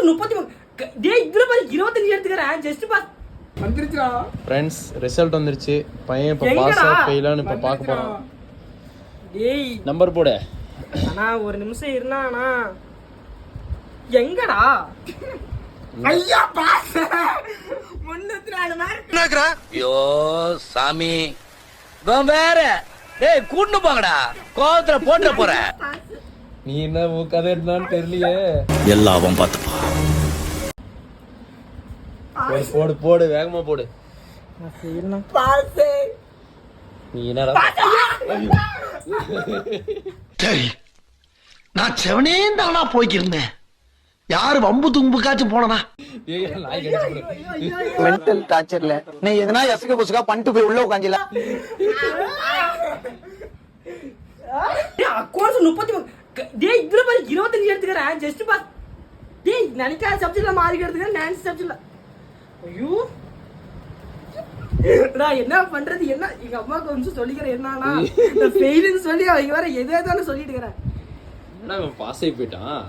accounts 33 டேய் இதுல பாரு 25 எடுத்துக்கறேன் ஜஸ்ட் பாஸ் வந்துருச்சுடா फ्रेंड्स ரிசல்ட் வந்துருச்சு பையன் இப்ப பாஸா ஃபெயிலான்னு இப்ப பார்க்க போறோம் டேய் நம்பர் போடு அண்ணா ஒரு நிமிஷம் இருனா அண்ணா எங்கடா ஐயா பாஸ் 304 மார்க் என்னங்கறா ஐயோ சாமி வேற டேய் கூட்னு போங்கடா கோவத்துல போட்ற போற நீ என்ன கதை என்னன்னு தெரியலையே எல்லாம் அவன் பாத்துப்பா போடு போடு வேகமா போடு நான் ஃபெயில்னா பாஸ் நீ என்னடா சரி நான் செவனே தானா போய்க்கிருந்தேன் யாரு வம்பு தும்புக்காச்சும் போனனா மென்டல் டார்ச்சர்ல நீ எதனா எசக புசகா பண்ணிட்டு போய் உள்ள உட்கார்ந்தில டேய் அக்கௌண்ட்ஸ் 33 டேய் இதுல பாரு 25 எடுத்துக்கறேன் ஜஸ்ட் பாஸ் டேய் நினைக்காத சப்ஜெக்ட்ல மார்க் எடுத்துக்கறேன் டான்ஸ் சப்ஜெக்ட்ல ஐயோ நான் என்ன பண்றது என்ன எங்க அம்மா கொஞ்சம் சொல்லிக்கிறேன் என்னன்னா நான் ஃபெயில்னு சொல்லி அவங்க வேற எதேதானே சொல்லிட்டு இருக்கறேன் என்னடா இவன் பாஸ் ஆகி போய்ட்டான்